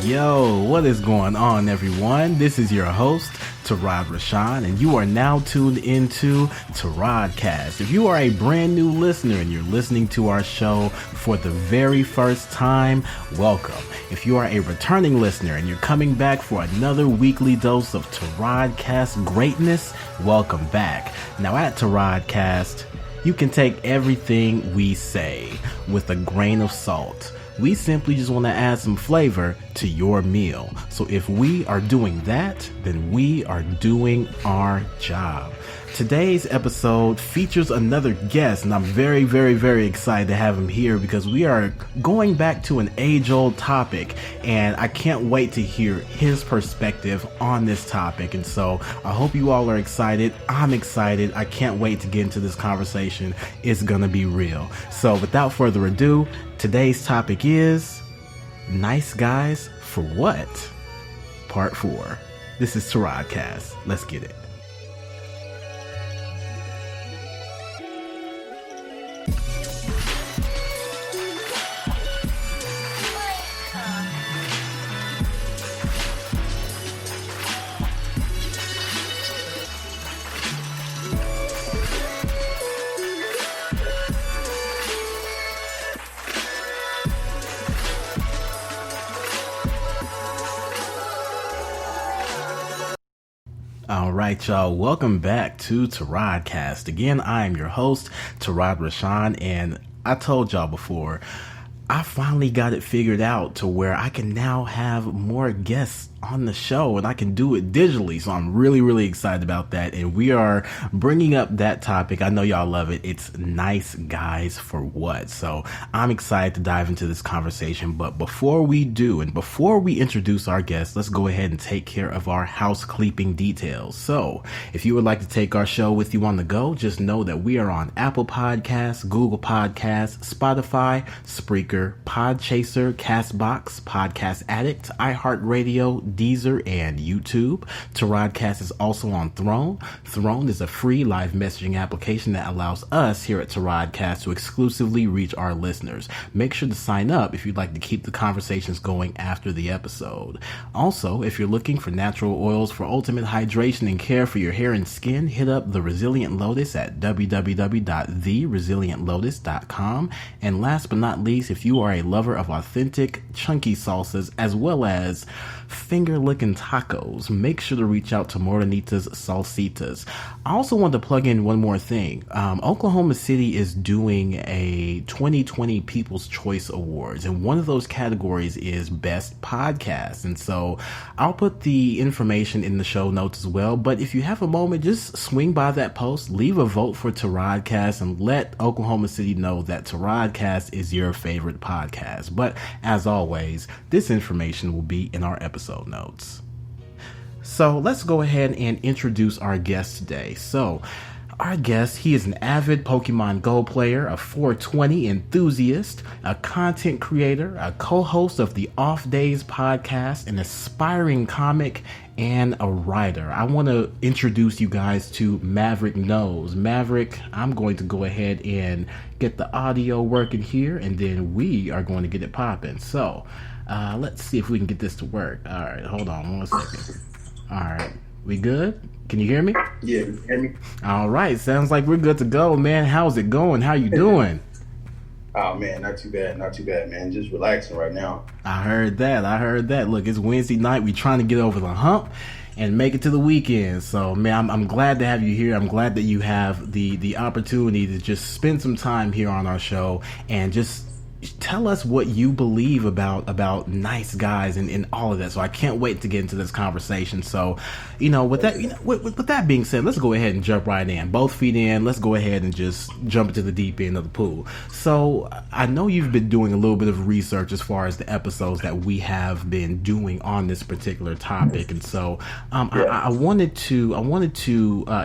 Yo, what is going on, everyone? This is your host, Tarod Rashawn, and you are now tuned into TARODCAST. If you are a brand new listener and you're listening to our show for the very first time, welcome. If you are a returning listener and you're coming back for another weekly dose of TARODCAST greatness, welcome back. Now at TARODCAST, you can take everything we say with a grain of salt. We simply just want to add some flavor to your meal. So if we are doing that, then we are doing our job. Today's episode features another guest, and I'm very, very, very excited to have him here because we are going back to an age-old topic, and I can't wait to hear his perspective on this topic. And so I hope you all are excited. I'm excited. I can't wait to get into this conversation. It's gonna be real. So without further ado, today's topic is Nice Guys for What? Part 4. This is TARODCAST. Let's get it. All right, y'all. Welcome back to TARODCAST. Again, I am your host, Tarod Rashawn, and I told y'all before, I finally got it figured out to where I can now have more guests on the show and I can do it digitally. So I'm really, really excited about that. And we are bringing up that topic. I know y'all love it. It's nice guys for what? So I'm excited to dive into this conversation. But before we do, and before we introduce our guests, let's go ahead and take care of our housekeeping details. So if you would like to take our show with you on the go, just know that we are on Apple Podcasts, Google Podcasts, Spotify, Spreaker, Podchaser, Castbox, Podcast Addict, iHeartRadio, Deezer, and YouTube. TARODCAST is also on Throne. Throne is a free live messaging application that allows us here at TARODCAST to exclusively reach our listeners. Make sure to sign up if you'd like to keep the conversations going after the episode. Also, if you're looking for natural oils for ultimate hydration and care for your hair and skin, hit up The Resilient Lotus at www.theresilientlotus.com. And last but not least, if you are a lover of authentic, chunky salsas as well as finger-licking tacos, make sure to reach out to Mortonita's Salsitas. I also want to plug in one more thing. Oklahoma City is doing a 2020 People's Choice Awards, and one of those categories is Best Podcast. And so I'll put the information in the show notes as well. But if you have a moment, just swing by that post, leave a vote for TARODCAST, and let Oklahoma City know that TARODCAST is your favorite podcast. But as always, this information will be in our episode notes. So let's go ahead and introduce our guest today. So our guest, he is an avid Pokemon Go player, a 420 enthusiast, a content creator, a co-host of the Off Days podcast, an aspiring comic, and a writer. I want to introduce you guys to Maverick Knowz. Maverick, I'm going to go ahead and get the audio working here, and then we are going to get it popping. So let's see if we can get this to work. All right, hold on 1 second. All right, we good? Can you hear me? Yeah, you hear me? All right, sounds like we're good to go, man. How's it going? How you doing? Oh, man, not too bad, man. Just relaxing right now. I heard that. Look, it's Wednesday night. We're trying to get over the hump and make it to the weekend. So, man, I'm glad to have you here. I'm glad that you have the opportunity to just spend some time here on our show and just tell us what you believe about nice guys and all of that. So I can't wait to get into this conversation. So, with that being said, let's go ahead and jump right in. Both feet in. Let's go ahead and just jump into the deep end of the pool. So I know you've been doing a little bit of research as far as the episodes that we have been doing on this particular topic, and so I wanted to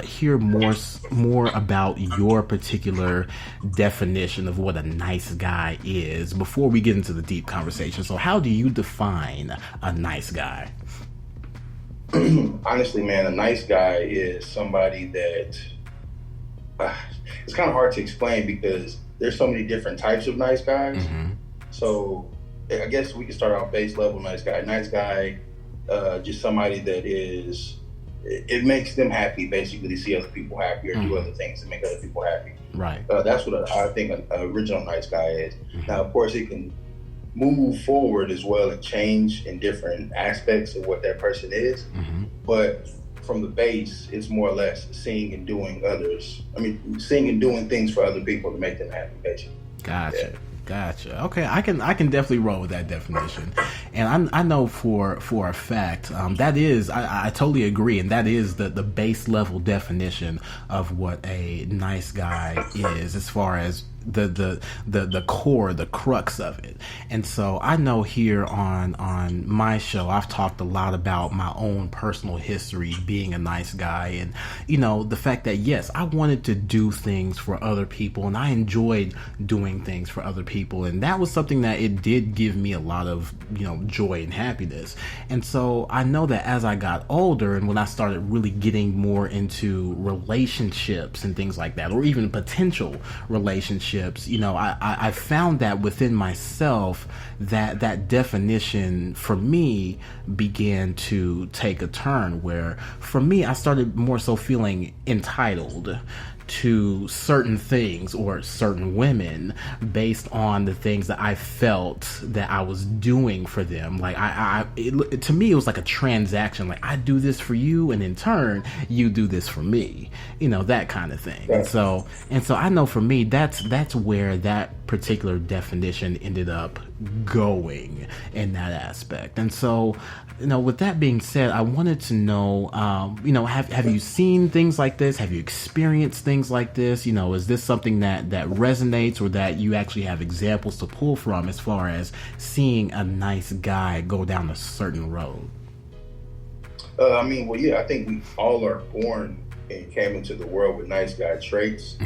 hear more about your particular definition of what a nice guy is before we get into the deep conversation. So how do you define a nice guy? Honestly, man, a nice guy is somebody that it's kind of hard to explain because there's so many different types of nice guys. Mm-hmm. So I guess we can start off base level nice guy. Nice guy, just somebody that is. It makes them happy, basically, to see other people happy or do other things to make other people happy. Right. That's what I think an original nice guy is. Now, of course, it can move forward as well and change in different aspects of what that person is. But from the base, it's more or less seeing and doing things for other people to make them happy, basically. Gotcha. Okay, I can definitely roll with that definition, and I know for a fact that is I totally agree, and that is the base level definition of what a nice guy is, as far as the core, the crux of it. And so I know here on my show, I've talked a lot about my own personal history being a nice guy, and the fact that yes, I wanted to do things for other people, and I enjoyed doing things for other people, and that was something that it did give me a lot of joy and happiness. And so I know that as I got older, and when I started really getting more into relationships and things like that, or even potential relationships, I found that within myself that definition for me began to take a turn, where for me I started more so feeling entitled to certain things or certain women based on the things that I felt that I was doing for them. Like to me, it was like a transaction. Like, I do this for you, and in turn, you do this for me. That kind of thing. And so I know for me, that's where that particular definition ended up going in that aspect. And so, with that being said, I wanted to know, have you seen things like this? Have you experienced things like this? Is this something that resonates, or that you actually have examples to pull from as far as seeing a nice guy go down a certain road? I think we all are born and came into the world with nice guy traits.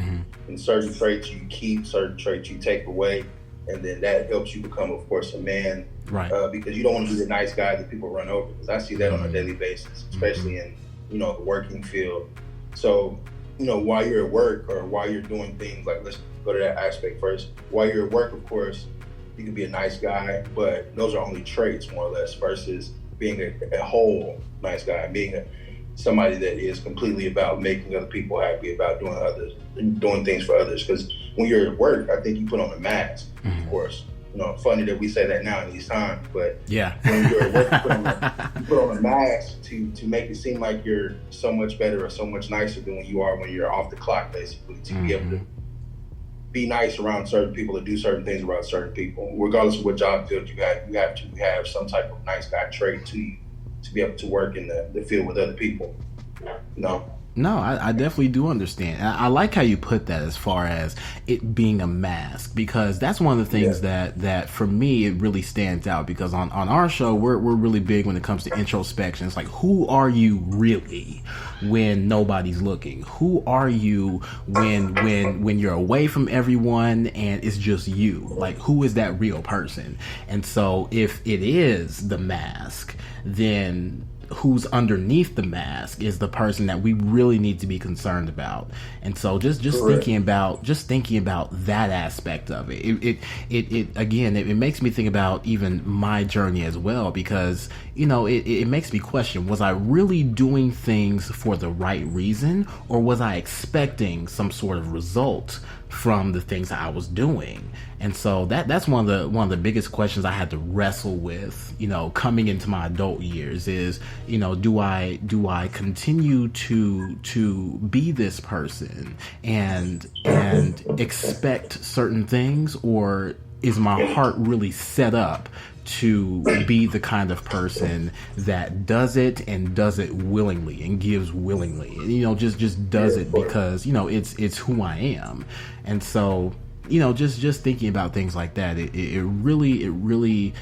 And certain traits you keep, certain traits you take away, and then that helps you become, of course, a man. Right. Because you don't want to be the nice guy that people run over. Because I see that on a daily basis, especially in the working field. So while you're at work, or while you're doing things, like, let's go to that aspect first. While you're at work, of course, you can be a nice guy, but those are only traits, more or less, versus being a whole nice guy, being somebody that is completely about making other people happy, about doing things for others. Because when you're at work, I think you put on a mask, of course. Funny that we say that now in these times, but yeah, when you're at work, you put on a mask to make it seem like you're so much better or so much nicer than when you are when you're off the clock, basically, to be able to be nice around certain people, or do certain things around certain people. Regardless of what job field you have to have some type of nice guy trait to you to be able to work in the field with other people. No, I definitely do understand. I like how you put that, as far as it being a mask, because that's one of the things that for me, it really stands out. Because on our show, we're really big when it comes to introspection. It's like, who are you really when nobody's looking? Who are you when you're away from everyone and it's just you? Like, who is that real person? And so if it is the mask, then who's underneath the mask is the person that we really need to be concerned about. And so just thinking about that aspect of it, it makes me think about even my journey as well, because it makes me question, was I really doing things for the right reason, or was I expecting some sort of result from the things that I was doing? And so that's one of the biggest questions I had to wrestle with, coming into my adult years, is, do I continue to be this person and expect certain things, or is my heart really set up to be the kind of person that does it, and does it willingly, and gives willingly, and just does it because it's who I am? And so just thinking about things like that, it really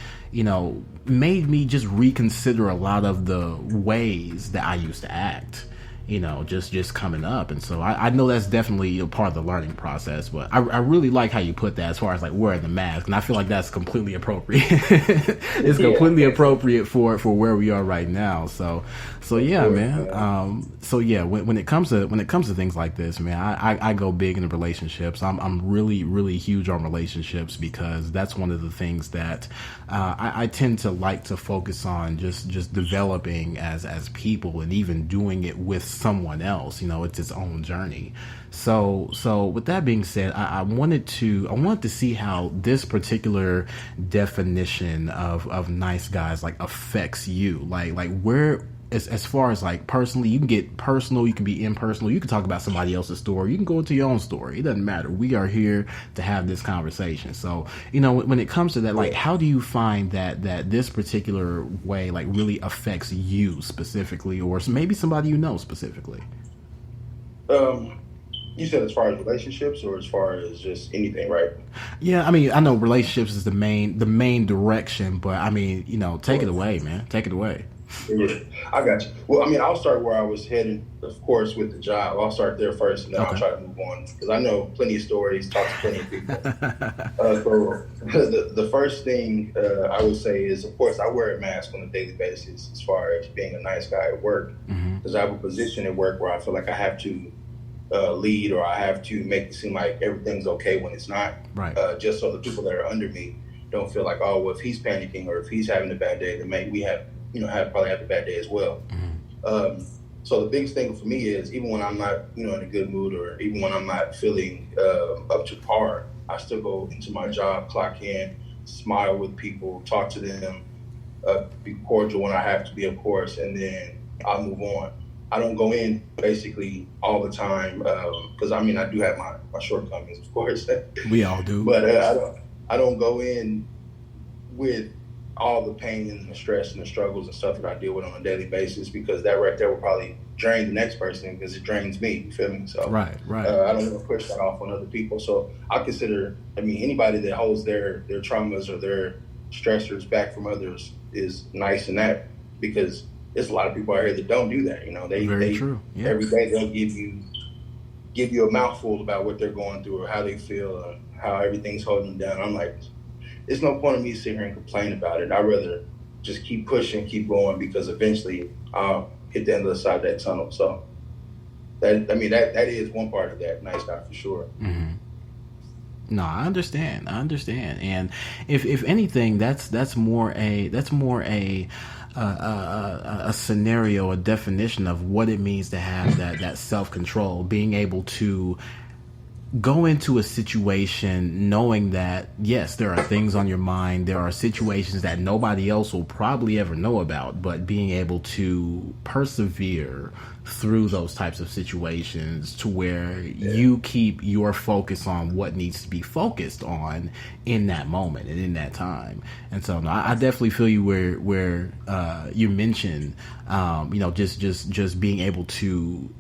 made me just reconsider a lot of the ways that I used to act. just coming up. And so I know that's definitely a part of the learning process, but I really like how you put that as far as like wearing the mask, and I feel like that's completely appropriate. It's completely appropriate for where we are right now. So yeah, man. So yeah, when it comes to things like this, man, I go big into relationships. I'm really, really huge on relationships, because that's one of the things that I tend to like to focus on, just developing as people, and even doing it with someone else. It's its own journey. So with that being said, I wanted to see how this particular definition of nice guys like affects you, like where, as far as like personally. You can get personal, you can be impersonal, you can talk about somebody else's story, you can go into your own story. It doesn't matter. We are here to have this conversation. So, when it comes to that, like, how do you find that this particular way like really affects you specifically, or maybe somebody specifically? You said as far as relationships, or as far as just anything, right? Yeah, I mean, I know relationships is the main direction, but I mean, take it away, man. Take it away. Yeah, I got you. Well, I mean, I'll start where I was heading, of course, with the job. I'll start there first, and then I'll try to move on, because I know plenty of stories, talk to plenty of people. So the first thing I would say is, of course, I wear a mask on a daily basis as far as being a nice guy at work, because I have a position at work where I feel like I have to lead, or I have to make it seem like everything's okay when it's not. Right. Just so the people that are under me don't feel like, oh, well, if he's panicking or if he's having a bad day, then maybe we have probably have a bad day as well. So the biggest thing for me is, even when I'm not, in a good mood, or even when I'm not feeling up to par, I still go into my job, clock in, smile with people, talk to them, be cordial when I have to be, of course, and then I'll move on. I don't go in basically all the time, because I mean, I do have my shortcomings, of course. We all do. But I don't go in with all the pain and the stress and the struggles and stuff that I deal with on a daily basis, because that right there will probably drain the next person, because it drains me. You feel me? So right. I don't want to push that off on other people. So I consider, anybody that holds their traumas or their stressors back from others is nice in that, because there's a lot of people out here that don't do that. They true. Yeah. Every day they'll give you a mouthful about what they're going through, or how they feel, or how everything's holding them down. I'm like, there's no point in me sitting here and complain about it. I'd rather just keep pushing, keep going, because eventually I'll hit the end of the side of that tunnel. So that is one part of that nice guy for sure. Mm-hmm. No, I understand. And if anything, that's more a scenario, a definition of what it means to have that self-control, being able to go into a situation knowing that, yes, there are things on your mind, there are situations that nobody else will probably ever know about, but being able to persevere through those types of situations to where you keep your focus on what needs to be focused on in that moment and in that time. And so I definitely feel you where you mentioned just being able to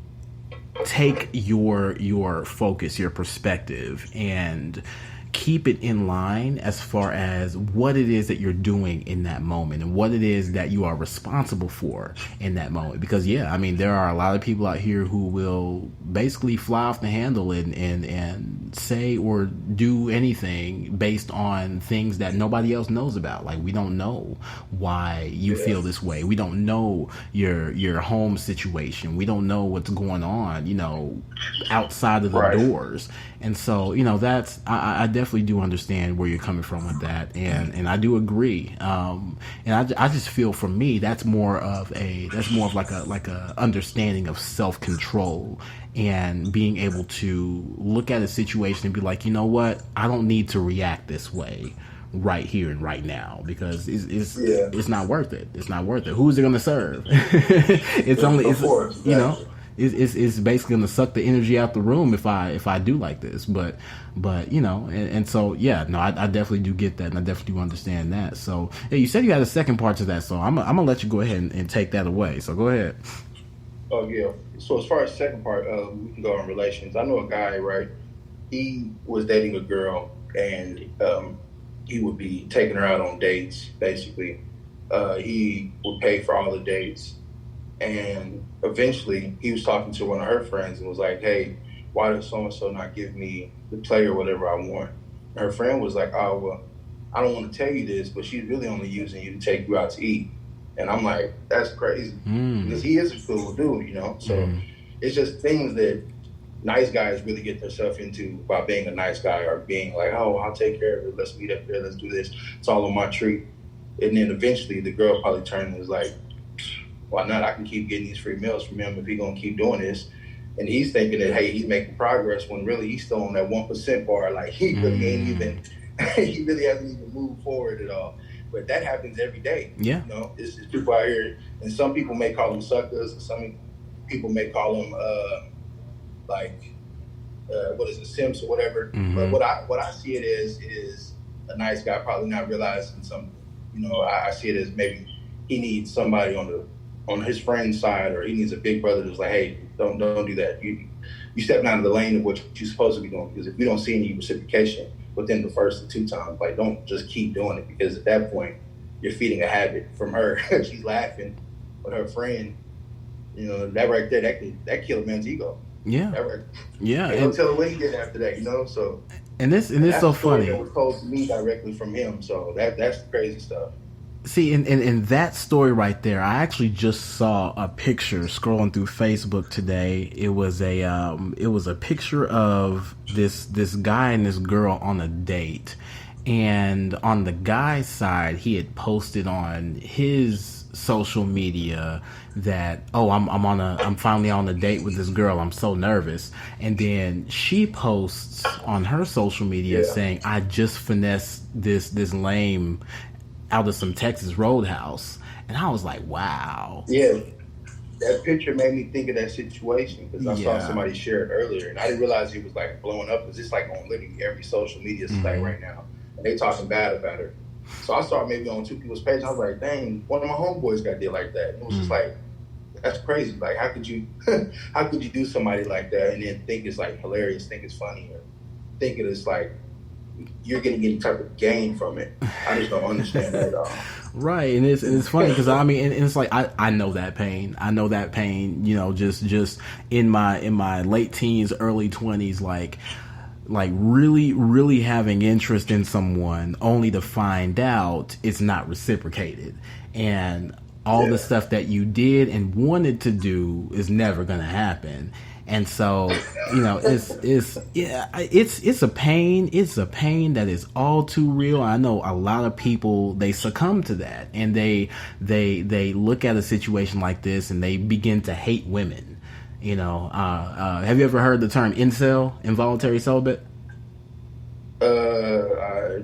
take your focus, your perspective, and keep it in line as far as what it is that you're doing in that moment and what it is that you are responsible for in that moment. Because there are a lot of people out here who will basically fly off the handle and say or do anything based on things that nobody else knows about. Like, we don't know why you feel this way. We don't know your home situation. We don't know what's going on, outside of the doors. And so, that's, I definitely do understand where you're coming from with that. And I do agree. And I just feel, for me, that's more of like a understanding of self-control, and being able to look at a situation and be like, you know what? I don't need to react this way right here and right now, because it's not worth it. It's not worth it. Who's it going to serve? It's basically going to suck the energy out the room if I do like this. But and so I definitely do get that, and I definitely do understand that. So you said you had a second part to that, so I'm gonna let you go ahead and take that away. So go ahead. Oh yeah. So as far as the second part, we can go on relations. I know a guy, right? He was dating a girl, and he would be taking her out on dates. Basically, he would pay for all the dates. And eventually he was talking to one of her friends and was like, hey, why does so-and-so not give me the play or whatever I want? And her friend was like, oh, well, I don't want to tell you this, but she's really only using you to take you out to eat. And I'm like, that's crazy. Because he is a cool dude, you know? So it's just things that nice guys really get themselves into by being a nice guy, or being like, oh, I'll take care of it. Let's meet up there. Let's do this. It's all on my treat. And then eventually the girl probably turned and was like, why not? I can keep getting these free meals from him if he's going to keep doing this. And he's thinking that, hey, he's making progress, when really he's still on that 1% bar. Like, he really ain't even, he really hasn't even moved forward at all. But that happens every day. Yeah. You know, it's people out here, and some people may call them suckers, and some people may call them, what is it, simps or whatever. But what I see it is a nice guy probably not realizing something. You know, I see it as maybe he needs somebody on his friend's side, or he needs a big brother who's like, hey, don't do that. You stepping out of the lane of what you're supposed to be doing, because if you don't see any reciprocation within the first 2 times, like, don't just keep doing it, because at that point you're feeding a habit from her. She's laughing with her friend. You know, that right there, that kill a man's ego. Yeah. That right. Yeah. And don't tell her what he did after that, you know? So and it's so funny. That was told to me directly from him. So that's the crazy stuff. See, in that story right there, I actually just saw a picture scrolling through Facebook today. It was a picture of this guy and this girl on a date, and on the guy's side, he had posted on his social media that, oh, I'm finally on a date with this girl. I'm so nervous. And then she posts on her social media saying, I just finessed this lame out of some Texas Roadhouse. And I was like, wow. Yeah, that picture made me think of that situation, because I saw somebody share it earlier, and I didn't realize it was like blowing up, because it's like on literally every social media site right now, and they talking bad about her. So I saw it maybe on 2 people's pages. I was like, dang, one of my homeboys got did like that. And it was just like, that's crazy. Like, how could you do somebody like that and then think it's like hilarious, think it's funny, or think it's like you're getting any type of gain from it? I just don't understand that at all. Right, and it's funny because I mean, and it's like I know that pain. I know that pain. You know, just in my late teens, early 20s, like really having interest in someone only to find out it's not reciprocated, and all the stuff that you did and wanted to do is never going to happen. And so, you know, it's a pain. It's a pain that is all too real. I know a lot of people, they succumb to that, and they look at a situation like this and they begin to hate women. You know, have you ever heard the term incel, involuntary celibate? I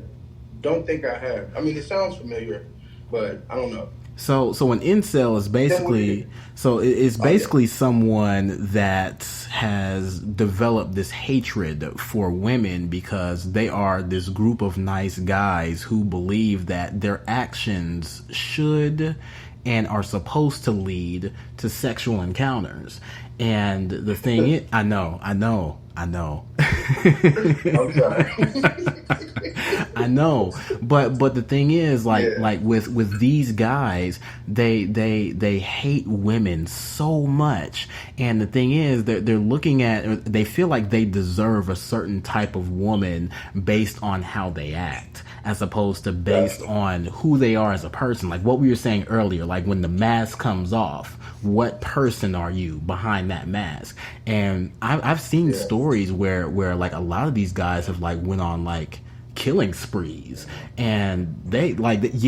don't think I have. I mean, it sounds familiar, but I don't know. So an incel is basically, it's basically someone that has developed this hatred for women because they are this group of nice guys who believe that their actions should and are supposed to lead to sexual encounters. And the thing is, I know. I'm sorry. I know, but the thing is, like with these guys, they hate women so much, and the thing is, they're looking at, they feel like they deserve a certain type of woman based on how they act, as opposed to based on who they are as a person. Like what we were saying earlier, like when the mask comes off, what person are you behind that mask? And I've seen stories where like a lot of these guys have like went on like killing sprees, and they like it's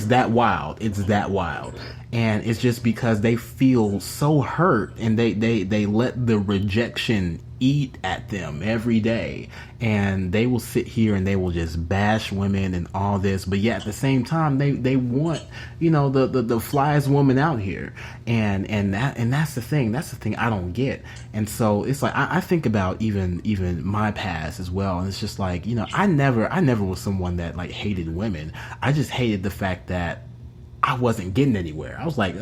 that wild. It's that wild. And it's just because they feel so hurt, and they let the rejection eat at them every day, and they will sit here and they will just bash women and all this, but yet at the same time they want, you know, the flyest woman out here, and that's the thing I don't get. And so it's like I think about even my past as well, and it's just like, you know, I never was someone that like hated women. I just hated the fact that I wasn't getting anywhere. I'm like,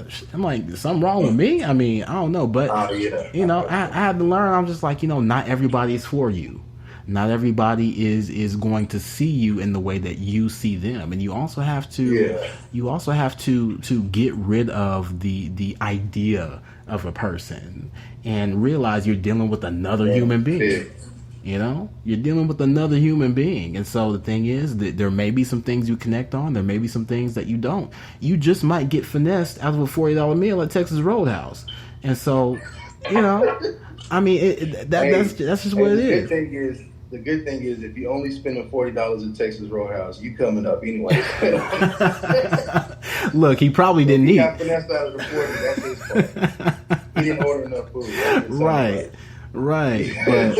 something wrong with me? I mean, I don't know, but you know, I had to learn. I'm just like, you know, not everybody is for you. Not everybody is going to see you in the way that you see them, and you also have to get rid of the idea of a person and realize you're dealing with another human being. You know, you're dealing with another human being. And so the thing is that there may be some things you connect on. There may be some things that you don't. You just might get finessed out of a $40 meal at Texas Roadhouse. And so, you know, I mean, that's just what it is. The good thing is if you only spending $40 at Texas Roadhouse, you coming up anyway. Look, he probably didn't eat. He got finessed out of the 40. That's his fault. He didn't order enough food. Right, but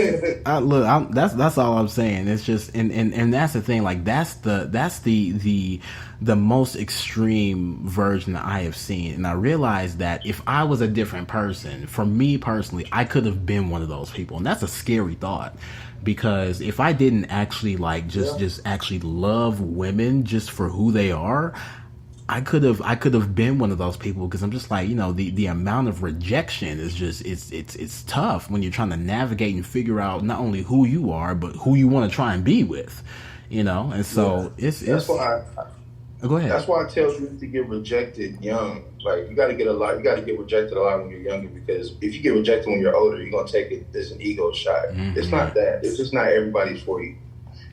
that's all I'm saying. It's just, and that's the thing. Like that's the most extreme version that I have seen, and I realized that if I was a different person, for me personally, I could have been one of those people, and that's a scary thought. Because if I didn't actually just actually love women just for who they are, I could have been one of those people, because I'm just like, you know, the amount of rejection is just, it's tough when you're trying to navigate and figure out not only who you are, but who you want to try and be with, you know? And so that's why go ahead. That's why I tell you to get rejected young. Like you got to get rejected a lot when you're younger, because if you get rejected when you're older, you're going to take it as an ego shot. Mm-hmm. It's not that. It's just not everybody's for you.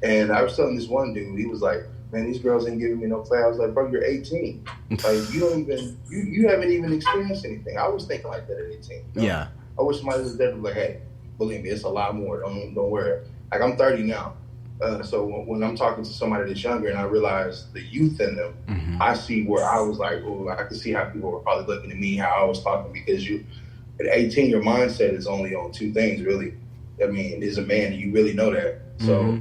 And I was telling this one dude, he was like, man, these girls ain't giving me no play. I was like, bro, you're 18. Like, you haven't even experienced anything. I was thinking like that at 18. You know? Yeah. I wish somebody was there to be like, hey, believe me, it's a lot more. Don't worry. Like, I'm 30 now. So when I'm talking to somebody that's younger and I realize the youth in them, mm-hmm. I see where I was like, oh, I can see how people were probably looking at me, how I was talking, because at 18, your mindset is only on two things, really. I mean, as a man, you really know that. So, mm-hmm.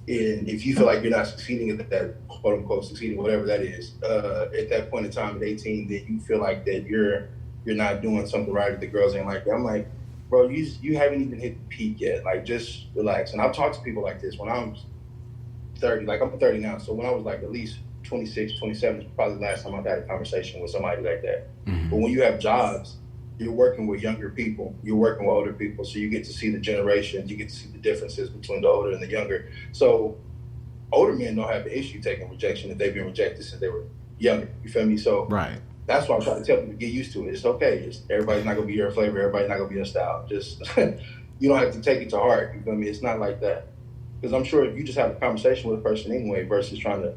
And if you feel like you're not succeeding at that, quote unquote, succeeding, whatever that is, at that point in time at 18, then you feel like that you're not doing something right, if the girls ain't like that. I'm like, bro, you haven't even hit the peak yet. Like, just relax. And I've talked to people like this when I was 30. Like, I'm 30 now. So when I was like at least 26, 27 is probably the last time I've had a conversation with somebody like that. Mm-hmm. But when you have jobs, you're working with younger people. You're working with older people. So you get to see the generations. You get to see the differences between the older and the younger. So older men don't have the issue taking rejection if they've been rejected since they were younger. You feel me? So right. That's why I'm trying to tell people to get used to it. It's okay. Everybody's not going to be your flavor. Everybody's not going to be your style. Just, you don't have to take it to heart. You feel me? It's not like that. Because I'm sure if you just have a conversation with a person anyway versus trying to,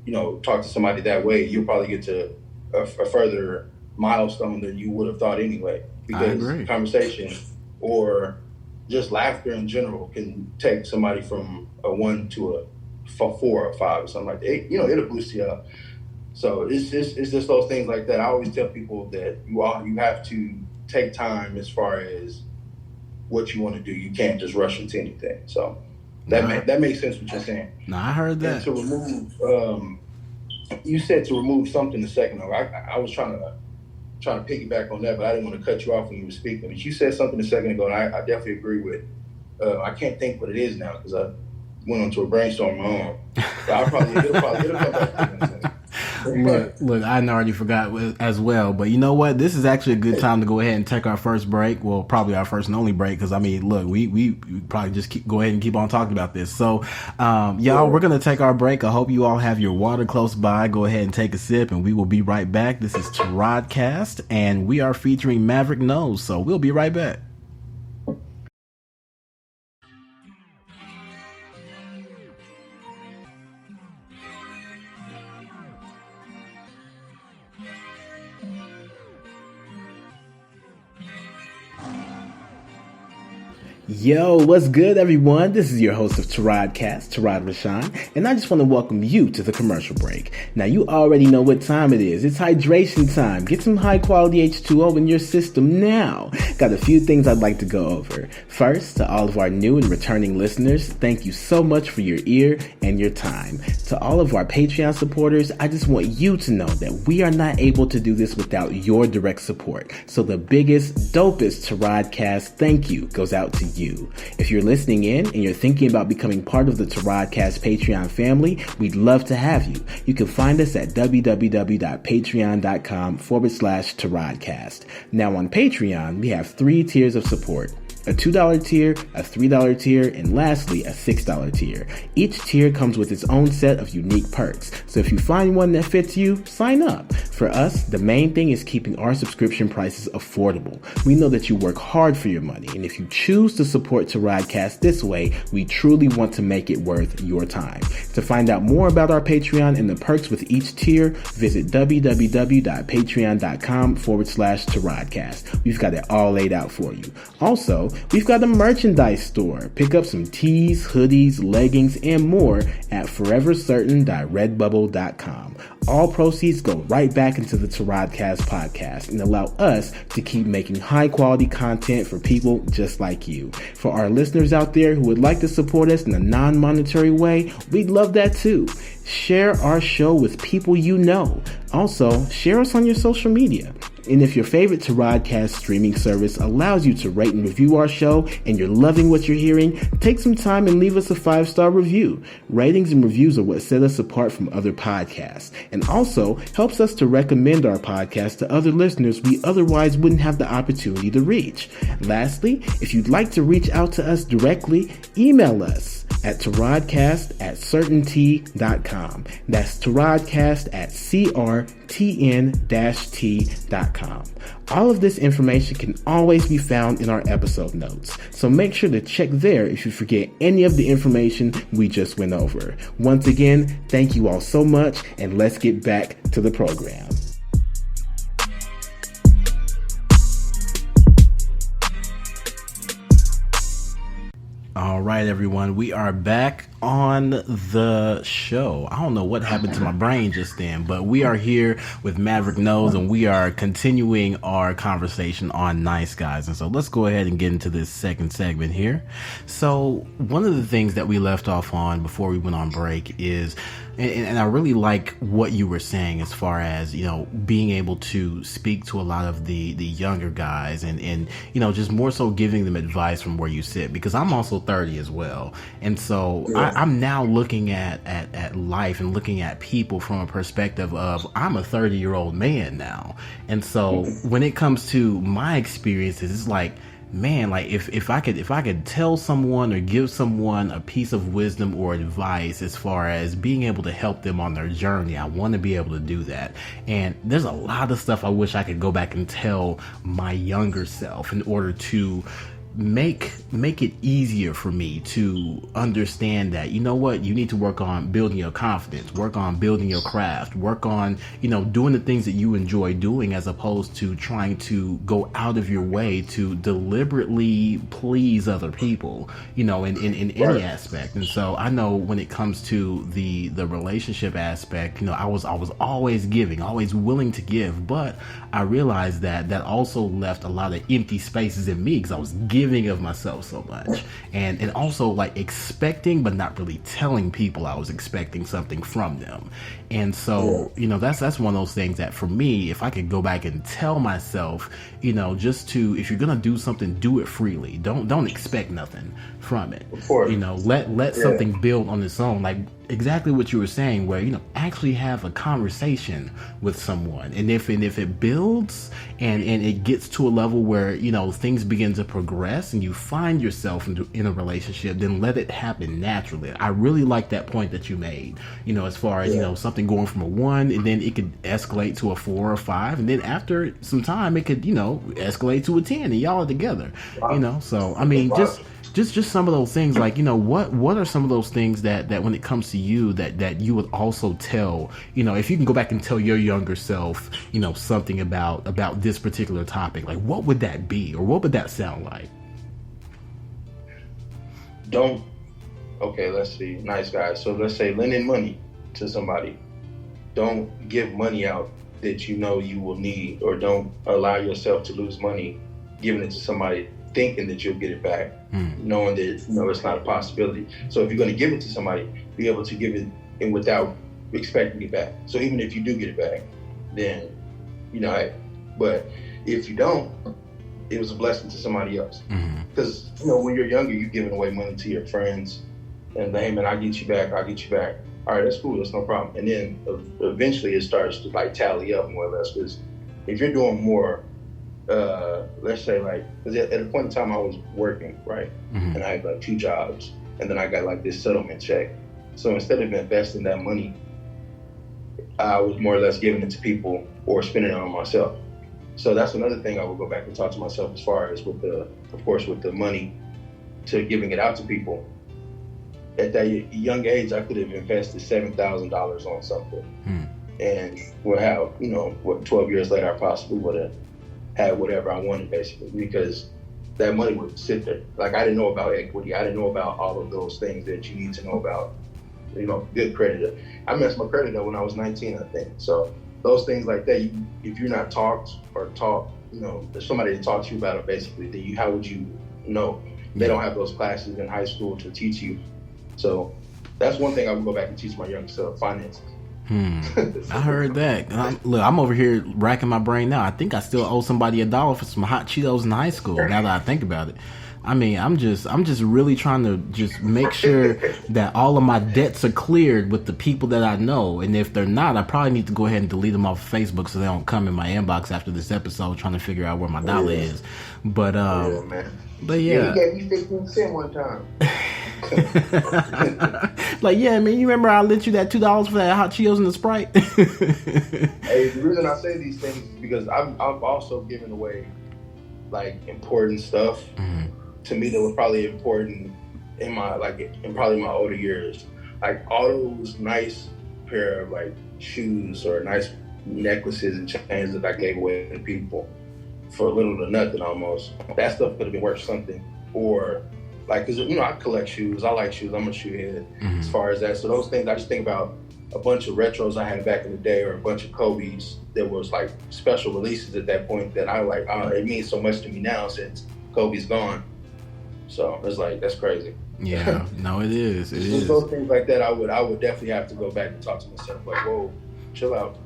you know, talk to somebody that way, you'll probably get to a further milestone than you would have thought anyway. Because conversation or just laughter in general can take somebody from a 1 to a 4 or 5 or something like that. You know, it'll boost you up. So it's just those things like that. I always tell people that you have to take time as far as what you want to do. You can't just rush into anything. So that makes sense what you're saying. No, I heard that. And to remove, you said to remove something a second ago. I was trying to piggyback on that, but I didn't want to cut you off when you were speaking. But you said something a second ago, and I definitely agree with. I can't think what it is now because I went onto a brainstorm of my own. But it'll come back to me. Look, I already forgot as well, but you know what? This is actually a good time to go ahead and take our first break. Well, probably our first and only break, because I mean, look, we probably just go ahead and keep on talking about this. So, y'all, we're gonna take our break. I hope you all have your water close by. Go ahead and take a sip, and we will be right back. This is TARODCAST, and we are featuring Maverick Knowz. So we'll be right back. Yo, what's good, everyone? This is your host of TARODCAST, Tarod Rashawn, and I just want to welcome you to the commercial break. Now, you already know what time it is. It's hydration time. Get some high-quality H2O in your system now. Got a few things I'd like to go over. First, to all of our new and returning listeners, thank you so much for your ear and your time. To all of our Patreon supporters, I just want you to know that we are not able to do this without your direct support. So the biggest, dopest TARODCAST thank you goes out to you. If you're listening in and you're thinking about becoming part of the TARODCAST Patreon family, we'd love to have you. You can find us at www.patreon.com/TARODCAST. Now on Patreon, we have 3 tiers of support. a $2 tier, a $3 tier, and lastly, a $6 tier. Each tier comes with its own set of unique perks, so if you find one that fits you, sign up. For us, the main thing is keeping our subscription prices affordable. We know that you work hard for your money, and if you choose to support TARODCAST this way, we truly want to make it worth your time. To find out more about our Patreon and the perks with each tier, visit www.patreon.com/TARODCAST. We've got it all laid out for you. Also, we've got a merchandise store. Pick up some tees, hoodies, leggings, and more at forevercertain.redbubble.com. All proceeds go right back into the TARODCAST podcast and allow us to keep making high quality content for people just like you. For our listeners out there who would like to support us in a non-monetary way, we'd love that too. Share our show with people you know. Also, share us on your social media. And if your favorite TARODCAST streaming service allows you to rate and review our show and you're loving what you're hearing, take some time and leave us a 5-star review. Ratings and reviews are what set us apart from other podcasts and also helps us to recommend our podcast to other listeners we otherwise wouldn't have the opportunity to reach. Lastly, if you'd like to reach out to us directly, email us at TARODCAST@CRTN-T.com. That's TARODCAST@CRTN-T.com. All of this information can always be found in our episode notes, so make sure to check there if you forget any of the information we just went over. Once again, thank you all so much, and let's get back to the program. All right, everyone, we are back on the show. I don't know what happened to my brain just then, but we are here with Maverick Knowz, and we are continuing our conversation on nice guys. And so let's go ahead and get into this second segment here. So one of the things that we left off on before we went on break is, and I really like what you were saying as far as, you know, being able to speak to a lot of the younger guys and, you know, just more so giving them advice from where you sit, because I'm also 30 as well. And so I'm now looking at life and looking at people from a perspective of, I'm a 30-year-old man now. And so when it comes to my experiences, it's like, man, like if I could tell someone or give someone a piece of wisdom or advice as far as being able to help them on their journey, I want to be able to do that. And there's a lot of stuff I wish I could go back and tell my younger self in order to make it easier for me to understand that, you know what, you need to work on building your confidence, work on building your craft, work on, you know, doing the things that you enjoy doing, as opposed to trying to go out of your way to deliberately please other people, you know, in any aspect. And so I know when it comes to the relationship aspect, you know, I was always giving, always willing to give, but I realized that also left a lot of empty spaces in me because I was giving of myself so much, and also like expecting but not really telling people I was expecting something from them. And so, you know, that's one of those things that for me, if I could go back and tell myself, you know, just to, if you're gonna do something, do it freely. Don't expect nothing from it. You know, let something build on its own, like exactly what you were saying, where, you know, actually have a conversation with someone, and if it builds and it gets to a level where, you know, things begin to progress and you find yourself in a relationship, then let it happen naturally. I really like that point that you made, you know, as far as, you know, something going from a 1 and then it could escalate to a 4 or 5, and then after some time it could, you know, escalate to a 10 and y'all are together, you know. So I mean, just some of those things, like, you know, what are some of those things that when it comes to you that you would also tell, you know, if you can go back and tell your younger self, you know, something about this particular topic, like what would that be, or what would that sound like? Okay, let's see, nice guys. So let's say lending money to somebody. Don't give money out that you know you will need, or don't allow yourself to lose money giving it to somebody thinking that you'll get it back, knowing that, you know, it's not a possibility. So if you're going to give it to somebody, be able to give it and without expecting it back. So even if you do get it back, then, you know, but if you don't, it was a blessing to somebody else. Because, you know, when you're younger, you're giving away money to your friends, and hey man, I'll get you back. All right, that's cool, that's no problem. And then eventually it starts to like tally up more or less, because if you're doing more let's say like, because at a point in time I was working, right? And I had like 2 jobs, and then I got like this settlement check. So instead of investing that money, I was more or less giving it to people or spending it on myself. So that's another thing I would go back and talk to myself as far as with the money to giving it out to people. At that young age, I could have invested $7,000 on something, and would have, 12 years later, I possibly would have had whatever I wanted, basically, because that money would sit there. Like, I didn't know about equity. I didn't know about all of those things that you need to know about, good credit. I messed my credit up when I was 19, I think. So those things like that, if you're not taught, there's somebody to talk to you about it, basically, then how would you know? They don't have those classes in high school to teach you. So that's one thing I would go back and teach my younger self, finances. I heard that. I'm over here racking my brain now. I think I still owe somebody $1 for some hot Cheetos in high school. Now that I think about it, I mean, I'm just really trying to just make sure that all of my debts are cleared with the people that I know. And if they're not, I probably need to go ahead and delete them off of Facebook so they don't come in my inbox after this episode trying to figure out where my dollar is. But man. But yeah, he gave me 15 cents one time. Like, yeah, man, you remember I lent you that $2 for that hot Cheetos and the Sprite? Hey, the reason I say these things is because I've also given away like important stuff to me that was probably important in probably my older years. Like all those nice pair of like shoes or nice necklaces and chains that I gave away to people for little to nothing almost. That stuff could have been worth something. Or like, cause I collect shoes. I like shoes. I'm a shoe head as far as that. So those things, I just think about a bunch of retros I had back in the day, or a bunch of Kobe's that was like special releases at that point that I like. It means so much to me now since Kobe's gone. So it's like, that's crazy. Yeah, no, it is. It is. Those things like that, I would definitely have to go back and talk to myself like, whoa, chill out.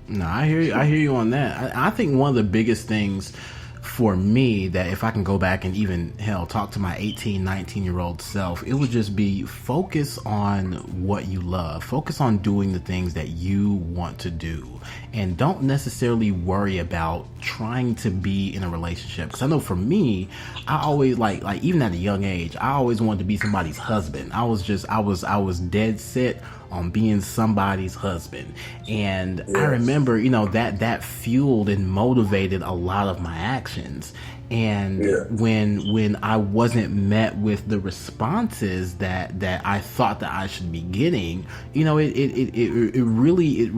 No, I hear you on that. I think one of the biggest things for me, that if I can go back and even talk to my 18, 19-year-old self, it would just be focus on what you love. Focus on doing the things that you want to do, and don't necessarily worry about trying to be in a relationship. Because I know for me, I always like even at a young age, I always wanted to be somebody's husband. I was dead set on being somebody's husband. And yes. I remember, that fueled and motivated a lot of my actions. And when I wasn't met with the responses that I thought that I should be getting, it really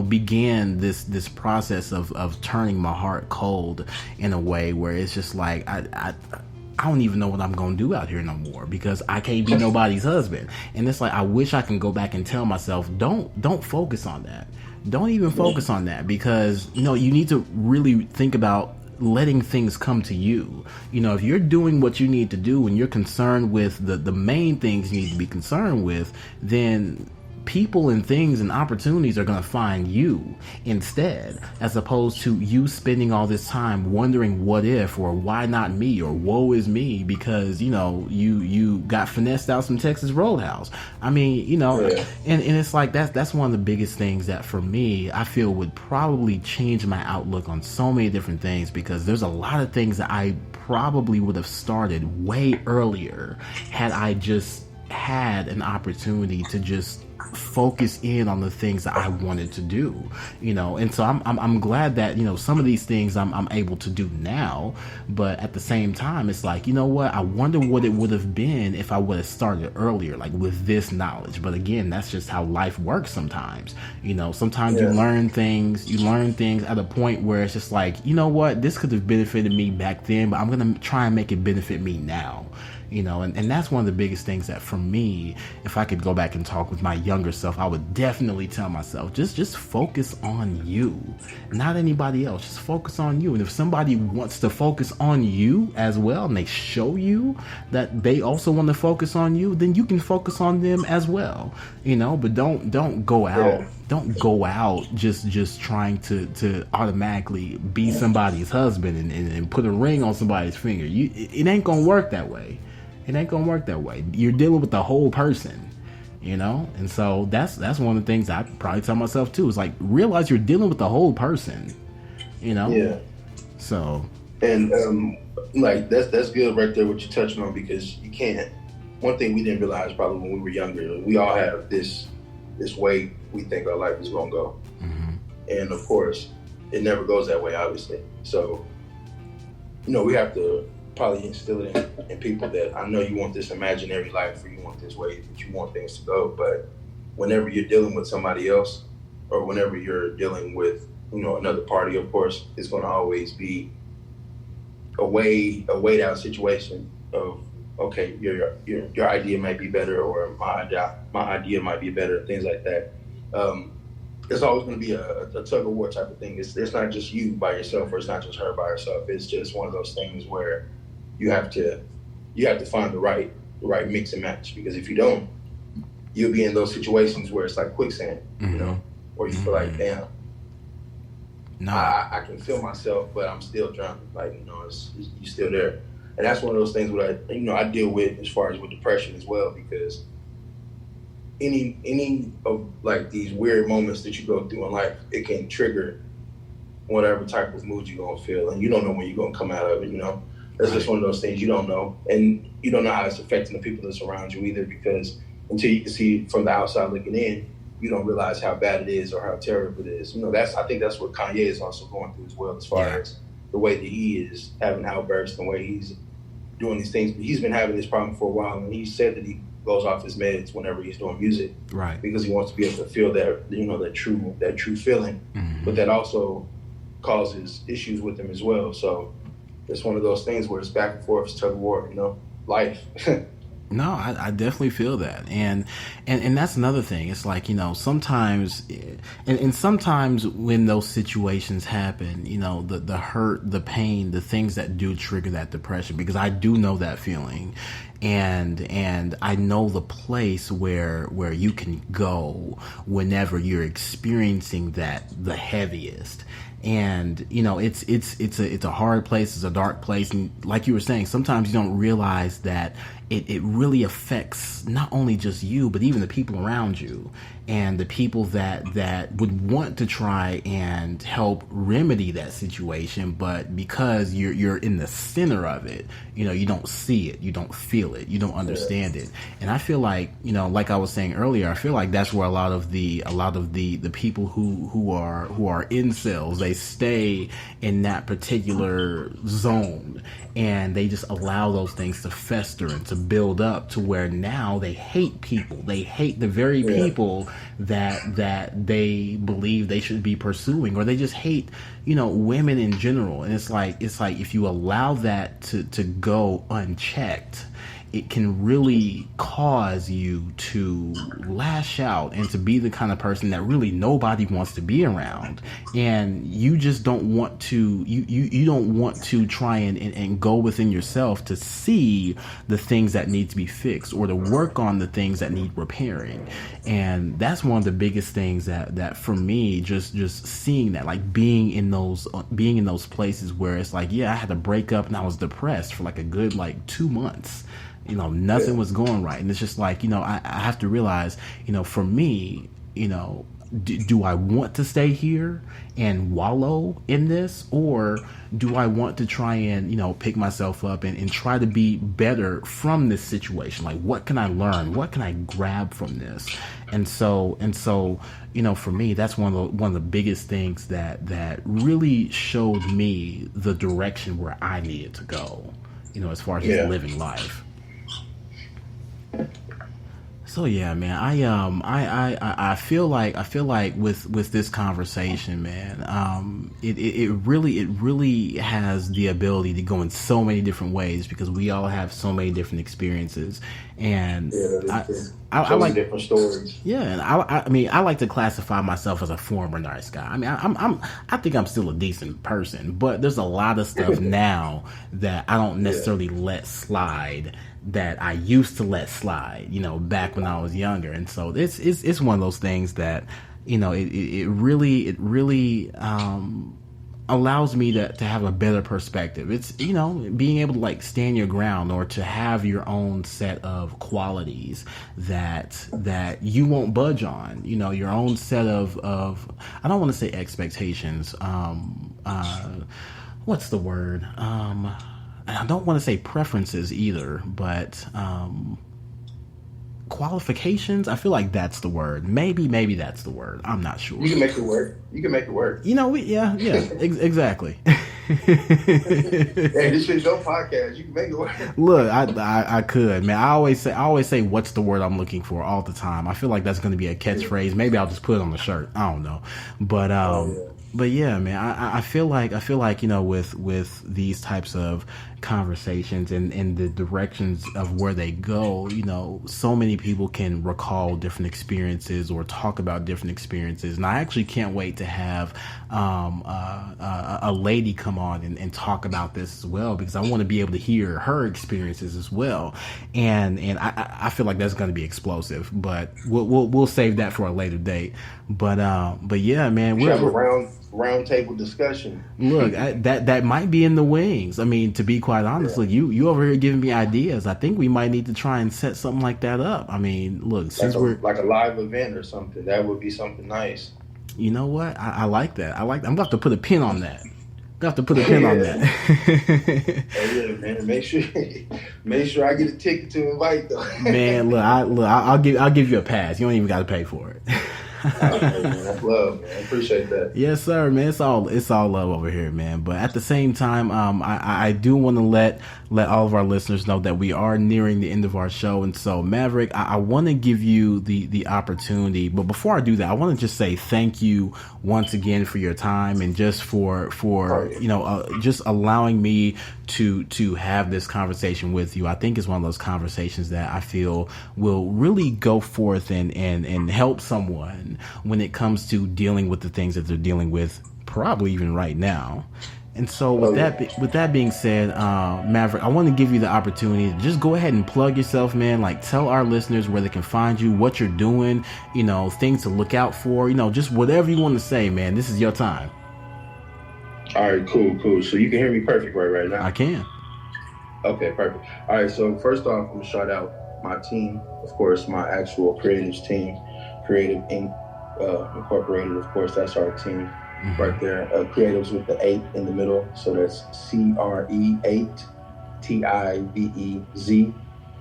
began this process of turning my heart cold in a way where it's just like I don't even know what I'm going to do out here no more, because I can't be nobody's husband. And it's like, I wish I can go back and tell myself, don't focus on that. Don't even focus on that, because, you need to really think about letting things come to you. If you're doing what you need to do and you're concerned with the main things you need to be concerned with, then people and things and opportunities are going to find you instead, as opposed to you spending all this time wondering what if, or why not me, or woe is me because you got finessed out some Texas Roadhouse. I mean, and it's like that's one of the biggest things that for me I feel would probably change my outlook on so many different things, because there's a lot of things that I probably would have started way earlier had I just had an opportunity to just focus in on the things that I wanted to do, and so I'm glad that some of these things I'm able to do now. But at the same time, it's like, what, I wonder what it would have been if I would have started earlier, like with this knowledge. But again, that's just how life works sometimes. Sometimes you learn things at a point where it's just like, what, this could have benefited me back then, but I'm gonna try and make it benefit me now. And that's one of the biggest things that for me, if I could go back and talk with my younger self, I would definitely tell myself, just focus on you, not anybody else. Just focus on you. And if somebody wants to focus on you as well, and they show you that they also want to focus on you, then you can focus on them as well, but don't go out. Yeah. Don't go out just trying to automatically be somebody's husband and put a ring on somebody's finger. It ain't gonna work that way. It ain't gonna work that way. You're dealing with the whole person, and so that's one of the things I probably tell myself too, is like, realize you're dealing with the whole person, Yeah. So, and like that's good right there what you're touching on, because you can't. One thing we didn't realize probably when we were younger, we all have this way we think our life is gonna go, and of course, it never goes that way, obviously. So, we have to probably instill it in people that I know you want this imaginary life, or you want this way that you want things to go, but whenever you're dealing with somebody else, or whenever you're dealing with another party, of course, it's going to always be a weighed out situation of, okay, your idea might be better, or my idea might be better, things like that. It's always going to be a tug of war type of thing. It's not just you by yourself, or it's not just her by herself. It's just one of those things where you have to find the right mix and match, because if you don't, you'll be in those situations where it's like quicksand, where you feel like, damn, no, I can feel myself, but I'm still drowning. Like, you're still there. And that's one of those things where I deal with as far as with depression as well, because any of like these weird moments that you go through in life, it can trigger whatever type of mood you're gonna feel, and you don't know when you're gonna come out of it. That's just one of those things you don't know, and you don't know how it's affecting the people that's around you either, because until you can see from the outside looking in, you don't realize how bad it is or how terrible it is. I think that's what Kanye is also going through as well, as far as the way that he is having outbursts and the way he's doing these things. But he's been having this problem for a while, and he said that he goes off his meds whenever he's doing music, right? Because he wants to be able to feel that, that true feeling. But that also causes issues with him as well. So it's one of those things where it's back and forth, it's tug of war, life. No, I definitely feel that, and that's another thing. It's like, sometimes, and sometimes when those situations happen, the hurt, the pain, the things that do trigger that depression, because I do know that feeling, and I know the place where you can go whenever you're experiencing that the heaviest. And it's a hard place, it's a dark place, and like you were saying, sometimes you don't realize that it really affects not only just you, but even the people around you, and the people that would want to try and help remedy that situation, but because you're in the center of it, you don't see it, you don't feel it, you don't understand it. And I feel like, like I was saying earlier, I feel like that's where a lot of the people who are incels, they stay in that particular zone, and they just allow those things to fester and to build up to where now they hate people. They hate the very people that they believe they should be pursuing, or they just hate, women in general. And it's like if you allow that to go unchecked, it can really cause you to lash out and to be the kind of person that really nobody wants to be around. And you just don't want to, you don't want to try and go within yourself to see the things that need to be fixed, or to work on the things that need repairing. And that's one of the biggest things that for me, just seeing that, like being in those places where it's like, I had to break up and I was depressed for like a good 2 months. Nothing was going right. And it's just like, I have to realize, for me, do I want to stay here and wallow in this, or do I want to try and, pick myself up and try to be better from this situation? Like, what can I learn? What can I grab from this? And so, for me, that's one of the biggest things that really showed me the direction where I needed to go, as far as just living life. So yeah, man, I feel like with this conversation, man, it really has the ability to go in so many different ways, because we all have so many different experiences, and I like different stories. Yeah, and I like to classify myself as a former nice guy. I mean, I think I'm still a decent person, but there's a lot of stuff now that I don't necessarily let slide, that I used to let slide, back when I was younger. And so it's one of those things that, it really allows me to have a better perspective. It's, being able to stand your ground, or to have your own set of qualities that you won't budge on, your own set of I don't want to say expectations, what's the word? I don't want to say preferences either, but qualifications. I feel like that's the word. Maybe that's the word. I'm not sure. You can make it work. You know, exactly. Hey, this is your podcast. You can make it work. Look, I could, man. I always say what's the word I'm looking for all the time. I feel like that's going to be a catchphrase. Maybe I'll just put it on the shirt. I don't know, but But yeah, man, I feel like, you know, with these types of conversations and the directions of where they go, you know, so many people can recall different experiences or talk about different experiences. And I actually can't wait to have a lady come on and talk about this as well, because I want to be able to hear her experiences as well. And I feel like that's going to be explosive, but we'll save that for a later date. But yeah, man, we have a round table discussion. Look, that might be in the wings. I mean, to be quite honest, look, you over here giving me ideas. I think we might need to try and set something like that up. I mean, look, since we're like a live event or something, that would be something nice. You know what? I like that. I'm gonna have to put a pin on that. On that. Hey, yeah, man. Make sure I get a ticket to invite though. Man, look, I'll give you a pass. You don't even got to pay for it. Man, that's love, man. I appreciate that. Yes, sir, man. It's all love over here, man. But at the same time, I do want to let all of our listeners know that we are nearing the end of our show, and so Maverick, I want to give you the opportunity. But before I do that, I want to just say thank you once again for your time and just for you know just allowing me to have this conversation with you. I think it's one of those conversations that I feel will really go forth and help someone when it comes to dealing with the things that they're dealing with, probably even right now. And so with that being said, Maverick, I want to give you the opportunity to just go ahead and plug yourself, man. Like, tell our listeners where they can find you, what you're doing, you know, things to look out for, you know, just whatever you want to say, man. This is your time. All right, cool. So you can hear me perfect right now? I can. Okay, perfect. All right, so first off, I'm going to shout out my team, of course, my actual creatives team, Creative Inc. Incorporated, of course, that's our team right there. Creatives with the 8 in the middle, so that's CRE8 TIVEZINC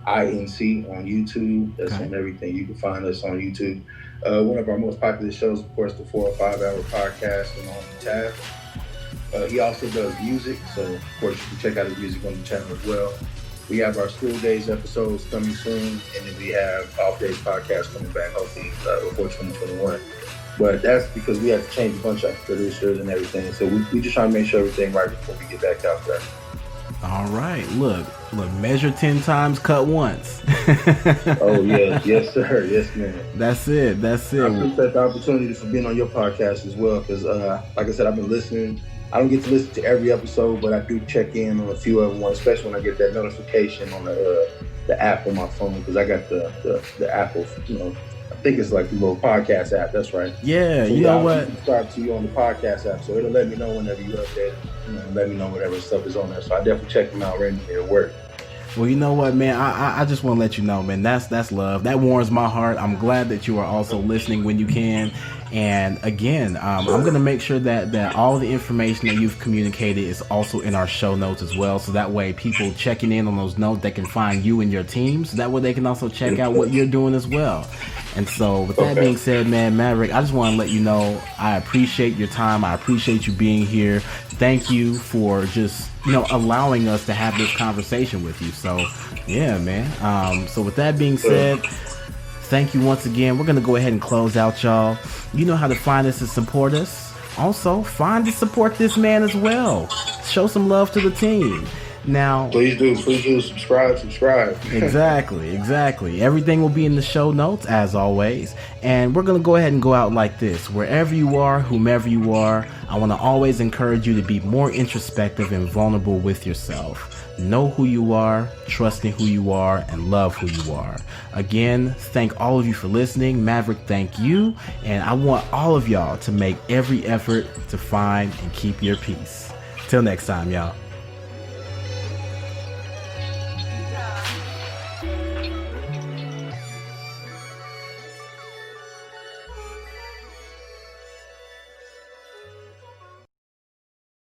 on YouTube. That's on everything. You can find us on YouTube. One of our most popular shows, of course, the 4 or 5 hour podcast on the tab. He also does music, so of course you can check out his music on the channel as well. We have our School Days episodes coming soon, and then we have Off Days podcast coming back, hopefully before 2021. But that's because we have to change a bunch of producers and everything, so we just try to make sure everything right before we get back out there. All right, look, measure 10 times, cut once. Oh yeah, yes sir, yes man. That's it. I appreciate the opportunity for being on your podcast as well, because like I said, I've been listening. I don't get to listen to every episode, but I do check in on a few of them, especially when I get that notification on the app on my phone, because I got the Apple, you know, I think it's like the little podcast app. That's right. Yeah, so you know what? Subscribe to you on the podcast app, so it'll let me know whenever you update, you know, let me know whatever stuff is on there. So I definitely check them out right at work. Well, you know what, man? I just want to let you know, man, that's love. That warms my heart. I'm glad that you are also listening when you can. And again, I'm going to make sure that all the information that you've communicated is also in our show notes as well. So that way people checking in on those notes, they can find you and your team. So that way they can also check out what you're doing as well. And so with that being said, man, Maverick, I just want to let you know I appreciate your time. I appreciate you being here. Thank you for just, you know, allowing us to have this conversation with you. So yeah, man. So with that being said, thank you once again. We're going to go ahead and close out, y'all. You know how to find us and support us. Also, find and support this man as well. Show some love to the team. Now, please do subscribe. Exactly. Everything will be in the show notes as always. And we're going to go ahead and go out like this. Wherever you are, whomever you are, I want to always encourage you to be more introspective and vulnerable with yourself. Know who you are, trust in who you are, and love who you are. Again, thank all of you for listening. Maverick, thank you. And I want all of y'all to make every effort to find and keep your peace. Till next time, y'all.